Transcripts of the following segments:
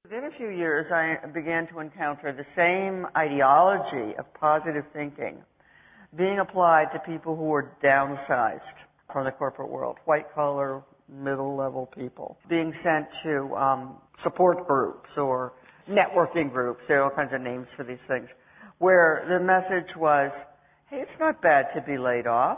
Within a few years, I began to encounter the same ideology of positive thinking being applied to people who were downsized from the corporate world, white-collar, middle-level people, being sent to support groups or networking groups. There are all kinds of names for these things, where the message was, hey, it's not bad to be laid off.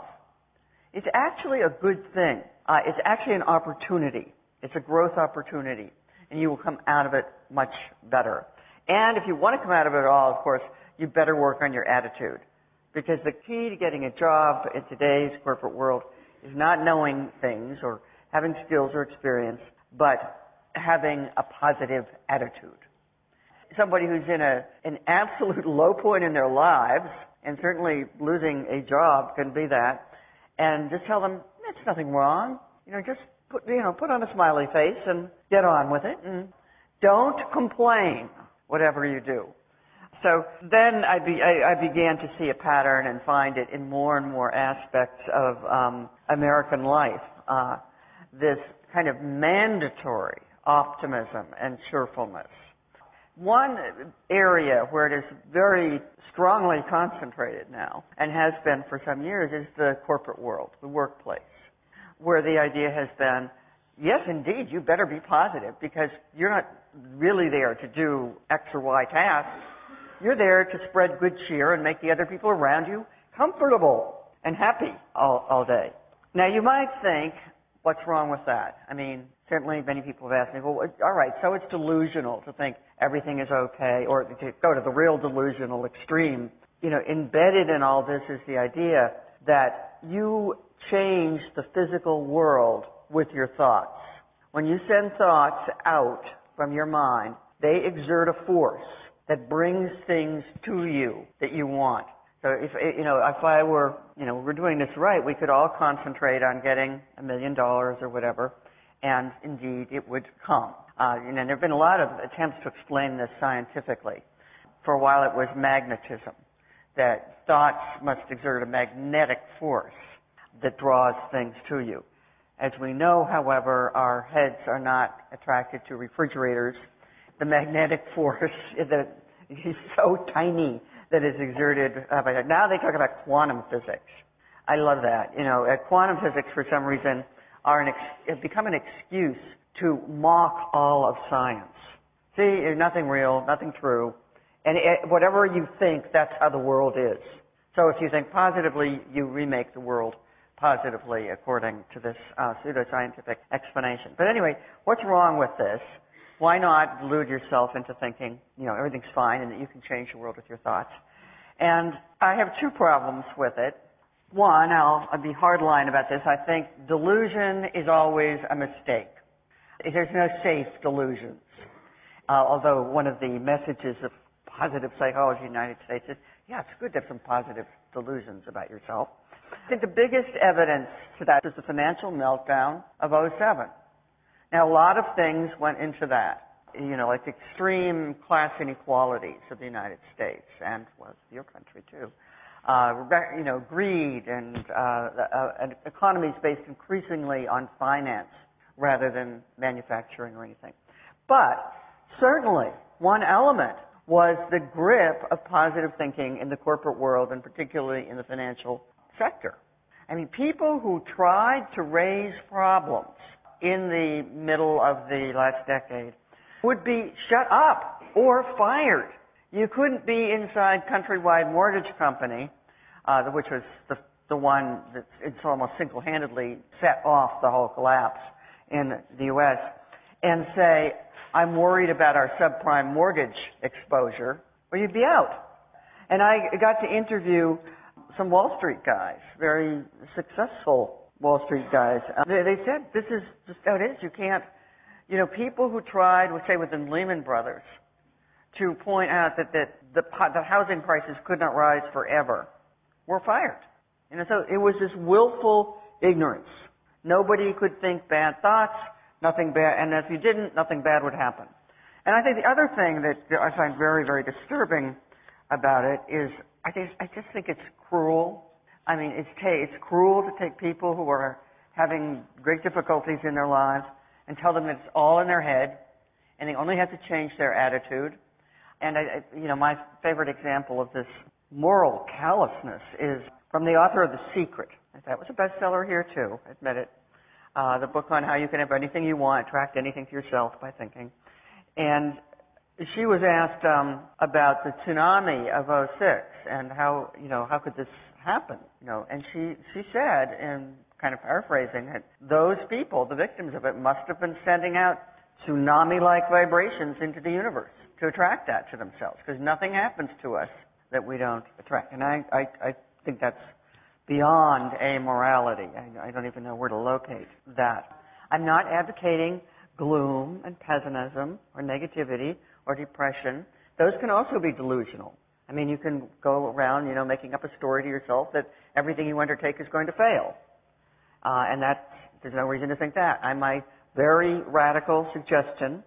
It's actually a good thing. It's actually an opportunity. It's a growth opportunity, and you will come out of it much better. And if you want to come out of it at all, of course, you better work on your attitude, because the key to getting a job in today's corporate world is not knowing things or having skills or experience, but having a positive attitude. Somebody who's in an absolute low point in their lives, and certainly losing a job can be that, and just tell them, it's nothing wrong. Just put on a smiley face and get on with it, and don't complain, whatever you do. So then I began to see a pattern and find it in more and more aspects of American life. This kind of mandatory optimism and cheerfulness. One area where it is very strongly concentrated now, and has been for some years, is the corporate world, the workplace, where the idea has been, yes, indeed, you better be positive, because you're not really there to do X or Y tasks. You're there to spread good cheer and make the other people around you comfortable and happy all day. Now, you might think, what's wrong with that? I mean, certainly many people have asked me, well, all right, so it's delusional to think everything is okay, or to go to the real delusional extreme. Embedded in all this is the idea that you change the physical world with your thoughts. When you send thoughts out from your mind, they exert a force that brings things to you that you want. So if I were, we're doing this right, we could all concentrate on getting $1 million or whatever, and indeed it would come. There have been a lot of attempts to explain this scientifically. For a while it was magnetism, that thoughts must exert a magnetic force that draws things to you. As we know, however, our heads are not attracted to refrigerators. The magnetic force is so tiny that is exerted by that. Now they talk about quantum physics. I love that. Quantum physics, for some reason, have become an excuse to mock all of science. See, nothing real, nothing true, and whatever you think, that's how the world is. So if you think positively, you remake the world positively, according to this pseudoscientific explanation. But anyway, what's wrong with this? Why not delude yourself into thinking, everything's fine and that you can change the world with your thoughts? And I have two problems with it. One, I'll be hardline about this. I think delusion is always a mistake. There's no safe delusions. Although one of the messages of positive psychology in the United States is, it's good to have some positive delusions about yourself. I think the biggest evidence to that is the financial meltdown of '07. Now, a lot of things went into that, like extreme class inequalities of the United States, and your country too. Greed and economies based increasingly on finance rather than manufacturing or anything. But certainly, one element was the grip of positive thinking in the corporate world, and particularly in the financial sector. I mean, people who tried to raise problems in the middle of the last decade would be shut up or fired. You couldn't be inside Countrywide Mortgage Company, which was the one that it's almost single-handedly set off the whole collapse in the U.S., and say, I'm worried about our subprime mortgage exposure, or you'd be out. And I got to interview some Wall Street guys, very successful Wall Street guys. They said, this is just how it is. You can't, people who tried, say within Lehman Brothers, to point out that the housing prices could not rise forever, were fired. So it was this willful ignorance. Nobody could think bad thoughts, nothing bad, and if you didn't, nothing bad would happen. And I think the other thing that I find very, very disturbing about it is I just think it's cruel. I mean, it's cruel to take people who are having great difficulties in their lives and tell them it's all in their head, and they only have to change their attitude. And my favorite example of this moral callousness is from the author of The Secret. That was a bestseller here too, admit it. The book on how you can have anything you want, attract anything to yourself by thinking. And she was asked about the tsunami of '06 and how could this happen? And she said, and kind of paraphrasing it, those people, the victims of it, must have been sending out tsunami-like vibrations into the universe to attract that to themselves, because nothing happens to us that we don't attract. And I think that's beyond amorality. I don't even know where to locate that. I'm not advocating gloom and pessimism or negativity or depression. Those can also be delusional. I mean, you can go around, making up a story to yourself that everything you undertake is going to fail. And there's no reason to think that. My very radical suggestion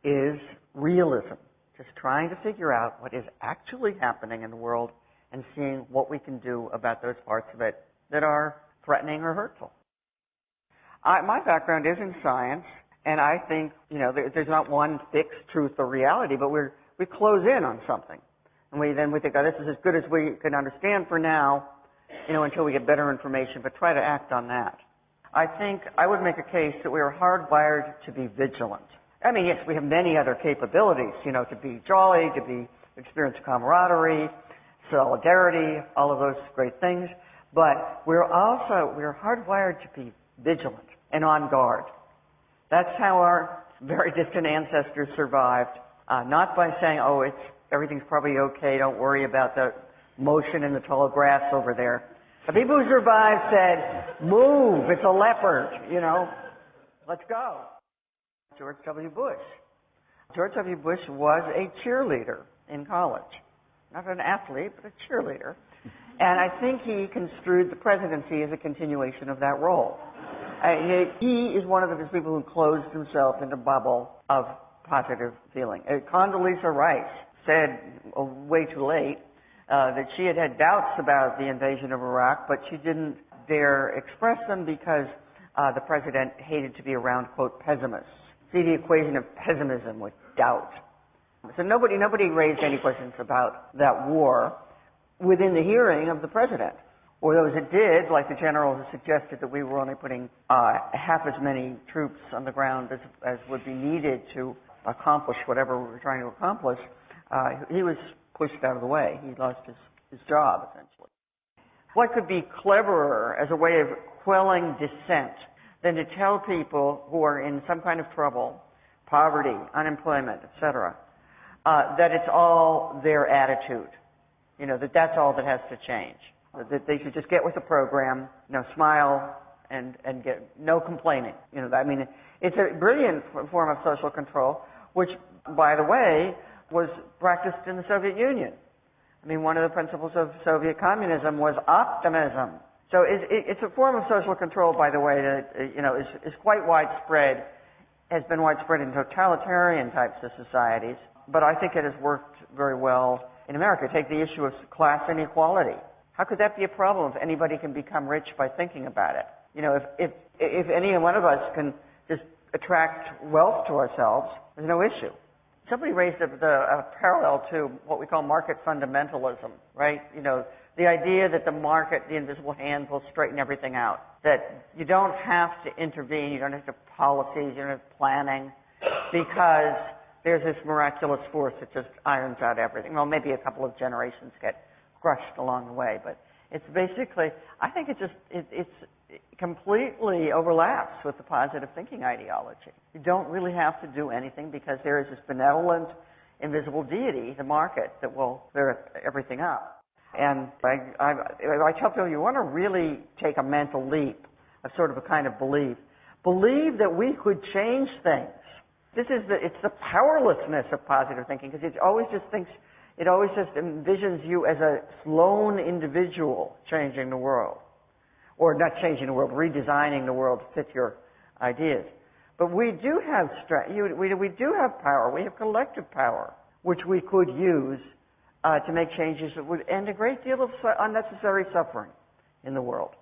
is realism. Just trying to figure out what is actually happening in the world and seeing what we can do about those parts of it that are threatening or hurtful. My background is in science, and I think, there's not one fixed truth or reality, but we close in on something. And we think, this is as good as we can understand for now, until we get better information, but try to act on that. I think I would make a case that we are hardwired to be vigilant. I mean, yes, we have many other capabilities, to be jolly, to experience camaraderie, solidarity, all of those great things. But we're hardwired to be vigilant and on guard. That's how our very distant ancestors survived, not by saying, everything's probably okay, don't worry about the motion in the tall grass over there. The people who survived said, move, it's a leopard, let's go. George W. Bush. George W. Bush was a cheerleader in college. Not an athlete, but a cheerleader. And I think he construed the presidency as a continuation of that role. He is one of those people who closed himself in a bubble of positive feeling. Condoleezza Rice said, way too late, that she had doubts about the invasion of Iraq, but she didn't dare express them because the president hated to be around, quote, pessimists. See the equation of pessimism with doubt. So nobody raised any questions about that war within the hearing of the president. Or those that did, like the general who suggested that we were only putting half as many troops on the ground as would be needed to accomplish whatever we were trying to accomplish, he was pushed out of the way. He lost his job, essentially. What could be cleverer as a way of quelling dissent than to tell people who are in some kind of trouble, poverty, unemployment, etc., that it's all their attitude, that's all that has to change, that they should just get with the program, smile and get no complaining. It's a brilliant form of social control, which, by the way, was practiced in the Soviet Union. One of the principles of Soviet communism was optimism. So it's a form of social control, by the way, that is quite widespread, has been widespread in totalitarian types of societies, but I think it has worked very well in America. Take the issue of class inequality. How could that be a problem if anybody can become rich by thinking about it? If any one of us can just attract wealth to ourselves, there's no issue. Somebody raised a parallel to what we call market fundamentalism, right? The idea that the market, the invisible hand, will straighten everything out. That you don't have to intervene, you don't have to have policies, you don't have planning, because there's this miraculous force that just irons out everything. Well, maybe a couple of generations get crushed along the way, but it's basically, I think it completely overlaps with the positive thinking ideology. You don't really have to do anything because there is this benevolent, invisible deity, the market, that will clear everything up. And I tell people, you want to really take a mental leap of sort of a kind of believe that we could change things. It's the powerlessness of positive thinking, because it always just envisions you as a lone individual changing the world. Or not changing the world, redesigning the world to fit your ideas. But we do have strength. We do have power. We have collective power, which we could use to make changes that would end a great deal of unnecessary suffering in the world.